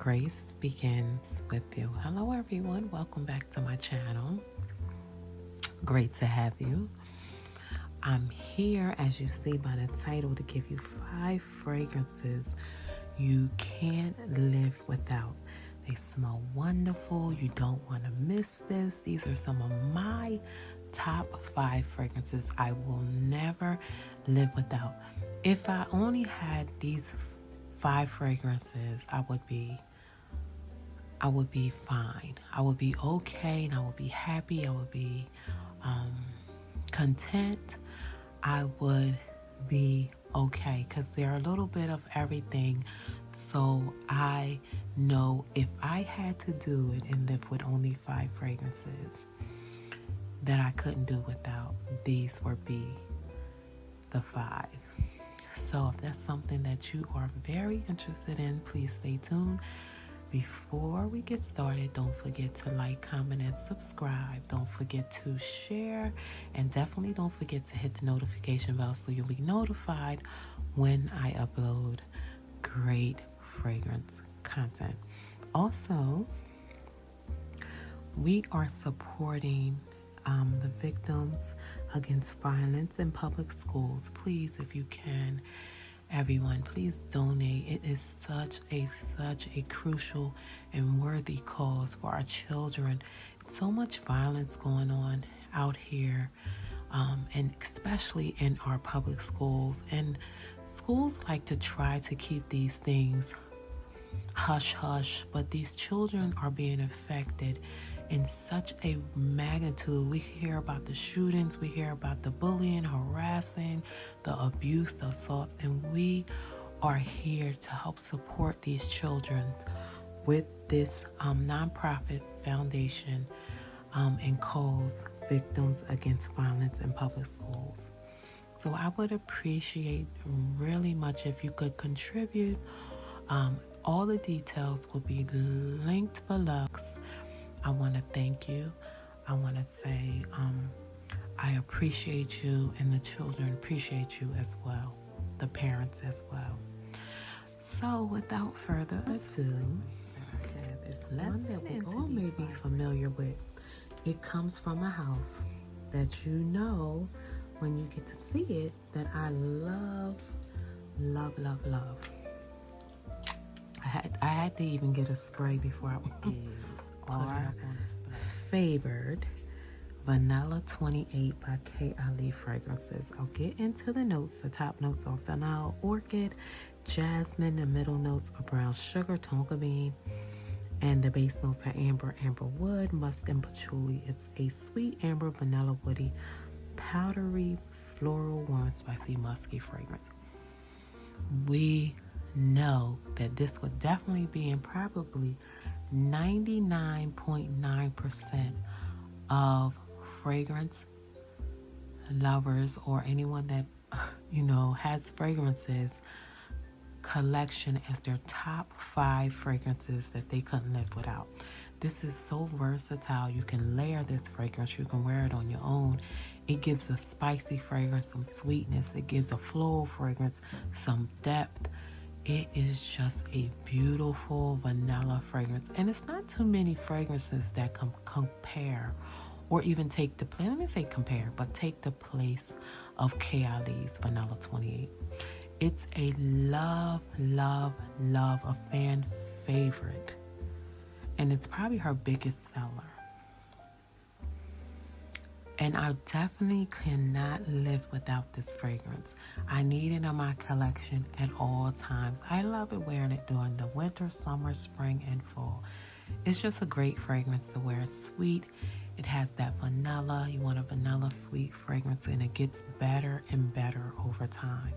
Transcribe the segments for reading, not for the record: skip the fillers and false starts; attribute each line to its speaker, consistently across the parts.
Speaker 1: Grace begins with you. Hello everyone, welcome back to my channel. Great to have you. I'm here, as you see by the title, to give you 5 fragrances you can't live without. They smell wonderful. You don't want to miss this. These are some of my top 5 fragrances I will never live without. If I only had these 5 fragrances, I would be fine. I would be okay, and I would be happy. I would be content. I would be okay, because they're a little bit of everything. So I know if I had to do it and live with only 5 fragrances that I couldn't do without, these would be the 5. So if that's something that you are very interested in, please stay tuned. Before we get started, don't forget to like, comment, and subscribe. Don't forget to share, and definitely don't forget to hit the notification bell so you'll be notified when I upload great fragrance content. Also, we are supporting the victims against violence in public schools. Please, if you can, everyone, please donate. It is such a crucial and worthy cause for our children. So much violence going on out here, and especially in our public schools. And schools like to try to keep these things hush hush, but these children are being affected in such a magnitude. We hear about the shootings, we hear about the bullying, harassing, the abuse, the assaults, and we are here to help support these children with this nonprofit foundation and cause Victims Against Violence in Public Schools. So I would appreciate really much if you could contribute. All the details will be linked below. I want to thank you. I want to say I appreciate you, and the children appreciate you as well, the parents as well. So without further ado, I have this one that we all may be familiar with. It comes from a house that you know when you get to see it that I love, love, love, love. I had to even get a spray before I our favored Vanilla 28 by K. Ali Fragrances. I'll get into the notes. The top notes are vanilla, orchid, jasmine. The middle notes are brown sugar, tonka bean, and the base notes are amber, amber wood, musk, and patchouli. It's a sweet amber, vanilla, woody, powdery, floral, warm, spicy, musky fragrance. We know that this would definitely be in probably 99.9% of fragrance lovers, or anyone that has fragrances collection as their top 5 fragrances that they couldn't live without. This is so versatile. You can layer this fragrance. You can wear it on your own. It gives a spicy fragrance, some sweetness. It gives a floral fragrance, some depth. It is just a beautiful vanilla fragrance. And it's not too many fragrances that can compare or even take the place, let me say compare, but take the place of K. Ali's Vanilla 28. It's a love, love, love, a fan favorite. And it's probably her biggest seller. And I definitely cannot live without this fragrance. I need it in my collection at all times. I love it wearing it during the winter, summer, spring, and fall. It's just a great fragrance to wear. It's sweet. It has that vanilla. You want a vanilla sweet fragrance, and it gets better and better over time.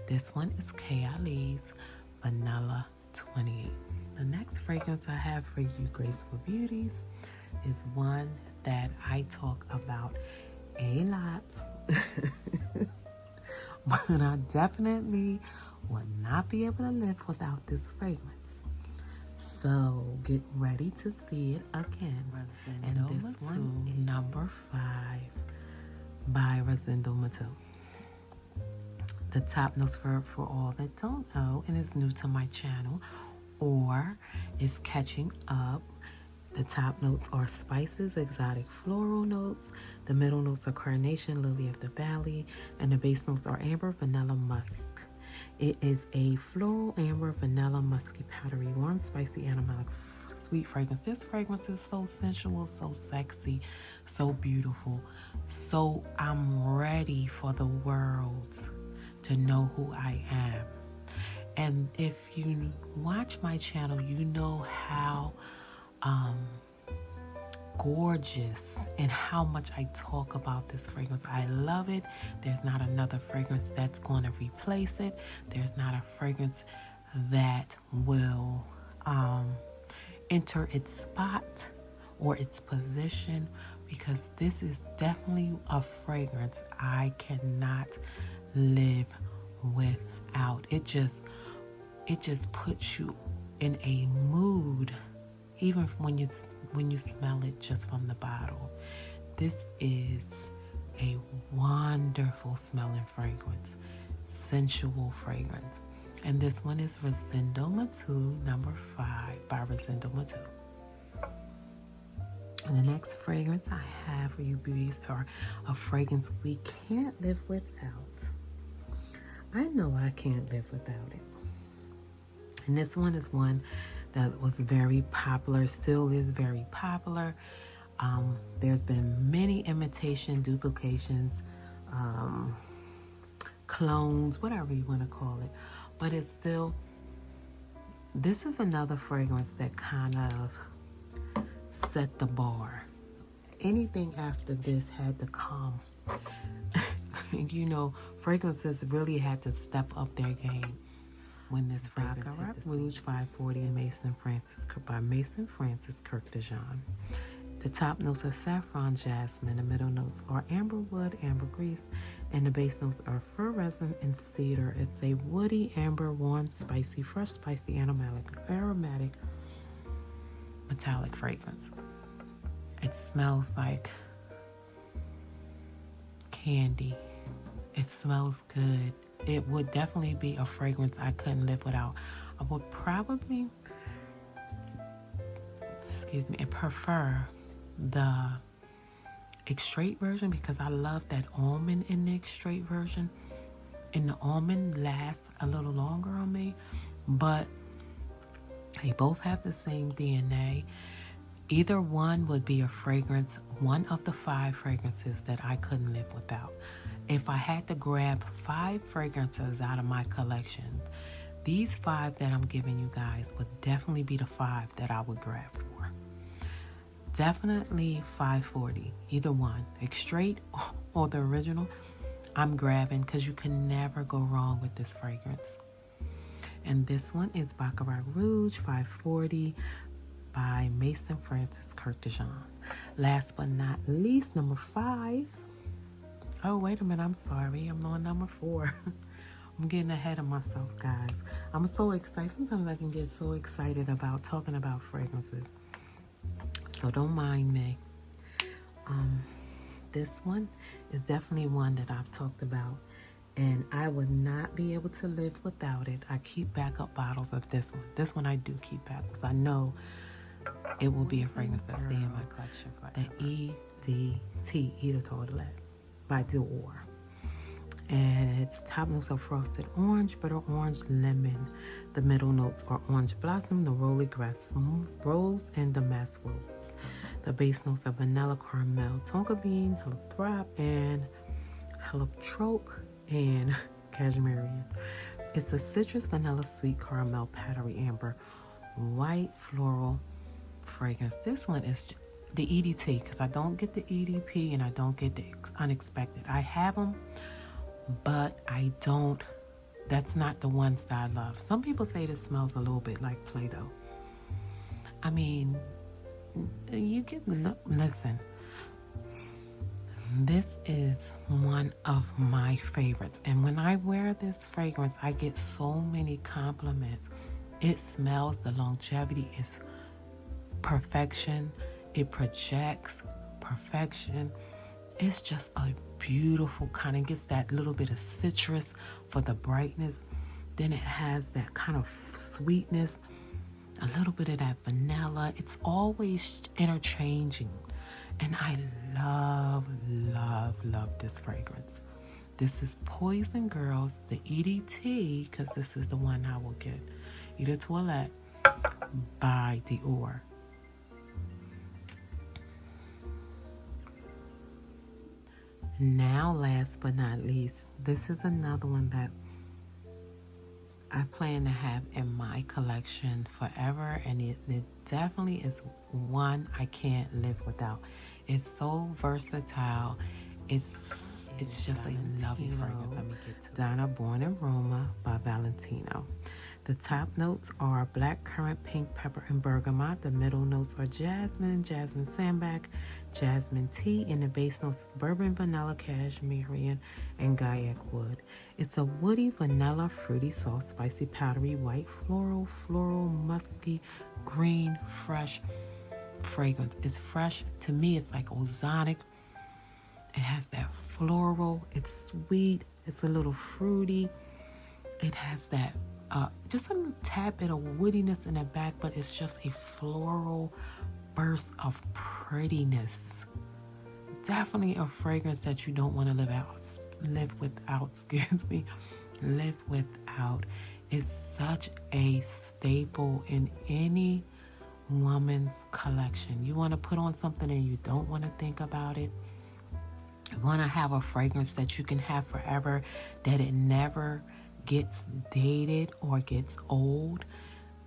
Speaker 1: This one is K. Ali's Vanilla 28. The next fragrance I have for you, Graceful Beauties, is one that I talk about a lot, but I definitely will not be able to live without this fragrance. So get ready to see it again. And this one, number 5 by Rosendo Matu. The top notes for all that don't know and is new to my channel: or it's catching up. The top notes are spices, exotic floral notes. The middle notes are carnation, lily of the valley. And the base notes are amber, vanilla, musk. It is a floral, amber, vanilla, musky, powdery, warm, spicy, animalic, sweet fragrance. This fragrance is so sensual, so sexy, so beautiful. So I'm ready for the world to know who I am. And if you watch my channel, you know how gorgeous and how much I talk about this fragrance. I love it. There's not another fragrance that's going to replace it. There's not a fragrance that will enter its spot or its position, because this is definitely a fragrance I cannot live without. It just puts you in a mood, even when you smell it just from the bottle. This is a wonderful smelling fragrance, sensual fragrance. And this one is Rosendo Matu, number 5 by Rosendo Matu. And the next fragrance I have for you beauties are a fragrance we can't live without. I know I can't live without it. And this one is one that was very popular, still is very popular. There's been many imitation, duplications, clones, whatever you want to call it. But it's still, this is another fragrance that kind of set the bar. Anything after this had to come. You know, fragrances really had to step up their game when this fragrance hit the Rouge 540 and Mason Francis by Mason Francis Kirk de Jean. The top notes are saffron, jasmine. The middle notes are amber wood, ambergris, and the base notes are fir resin and cedar. It's a woody, amber, warm, spicy, fresh, spicy, aromatic, metallic fragrance. It smells like candy. It smells good. It would definitely be a fragrance I couldn't live without. I would probably, prefer the extrait version, because I love that almond in the extrait version. And the almond lasts a little longer on me, but they both have the same DNA. Either one would be a fragrance, one of the 5 fragrances that I couldn't live without. If I had to grab 5 fragrances out of my collection, these 5 that I'm giving you guys would definitely be the 5 that I would grab for. Definitely 540, either one, extrait or the original, I'm grabbing, because you can never go wrong with this fragrance. And this one is Baccarat Rouge 540 by Mason Francis Kirk de Jean. Last but not least, number 5. Oh, wait a minute, I'm sorry. I'm on number 4. I'm getting ahead of myself, guys. I'm so excited. Sometimes I can get so excited about talking about fragrances. So don't mind me. This one is definitely one that I've talked about, and I would not be able to live without it. I keep backup bottles of this one. This one I do keep back, because I know it will be a fragrance that stay in my collection forever. The EDT, Eau de Toilette, by Dior. And its top notes are frosted orange, bitter orange, lemon. The middle notes are orange blossom, neroli grass, rose, and damask rose. The base notes are vanilla, caramel, tonka bean, heliotrope, and cashmerian. It's a citrus, vanilla, sweet, caramel, powdery, amber, white, floral fragrance. This one is the EDT, because I don't get the EDP and I don't get the unexpected. I have them, but I don't, that's not the ones that I love. Some people say this smells a little bit like Play-Doh. I mean, you can listen. This is one of my favorites. And when I wear this fragrance, I get so many compliments. It smells, the longevity is perfection. It projects perfection. It's just a beautiful kind of, gets that little bit of citrus for the brightness. Then it has that kind of sweetness. a little bit of that vanilla. It's always interchanging. And I love, love, love this fragrance. This is Poison Girls, the EDT, because this is the one I will get. Eau de Toilette by Dior. Now, last but not least, this is another one that I plan to have in my collection forever, and it definitely is one I can't live without. It's so versatile. It's just a lovely fragrance. Let me get to Donna Born in Roma by Valentino. The top notes are black currant, pink pepper, and bergamot. The middle notes are jasmine, jasmine sambac, jasmine tea, and the base notes is bourbon, vanilla, cashmere, and gaiac wood. It's a woody, vanilla, fruity, soft, spicy, powdery, white, floral, musky, green, fresh fragrance. It's fresh. To me, it's like ozonic. It has that floral. It's sweet. It's a little fruity. It has that just a tad bit of woodiness in the back, but it's just a floral burst of prettiness. Definitely a fragrance that you don't want to live without. Live without. It's such a staple in any woman's collection. You want to put on something and you don't want to think about it. You want to have a fragrance that you can have forever, that it never gets dated or gets old.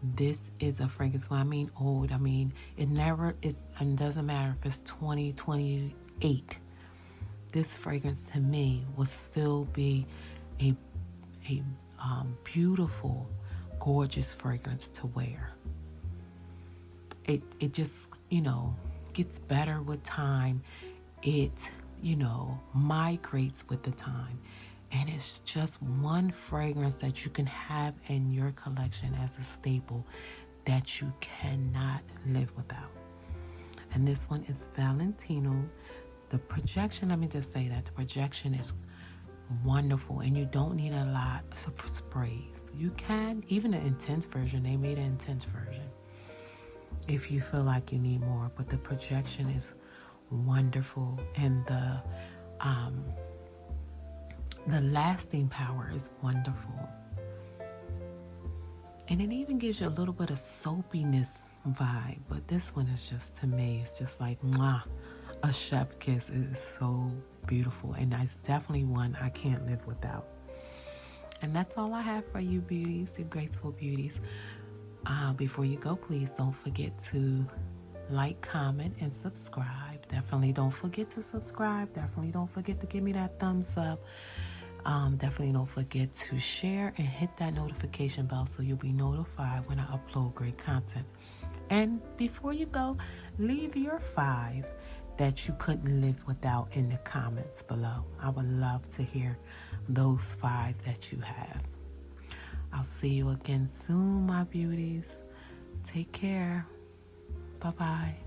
Speaker 1: This is a fragrance. When I mean old, I mean it never is, and doesn't matter if it's 2028. This fragrance to me will still be a beautiful, gorgeous fragrance to wear. It just, gets better with time. It, migrates with the time. And it's just one fragrance that you can have in your collection as a staple that you cannot live without. And this one is Valentino. The projection, let me just say that the projection is wonderful, and you don't need a lot of sprays. You can, even the intense version, they made an intense version if you feel like you need more, but the projection is wonderful, and the lasting power is wonderful. And it even gives you a little bit of soapiness vibe, but this one is just, to me, it's just like, mwah, a chef kiss. It is so beautiful, and it's definitely one I can't live without. And that's all I have for you beauties, you graceful beauties. Before you go, please don't forget to like, comment, and subscribe. Definitely don't forget to subscribe. Definitely don't forget to give me that thumbs up. Definitely don't forget to share and hit that notification bell so you'll be notified when I upload great content. And before you go, leave your 5 that you couldn't live without in the comments below. I would love to hear those 5 that you have. I'll see you again soon, my beauties. Take care. Bye-bye.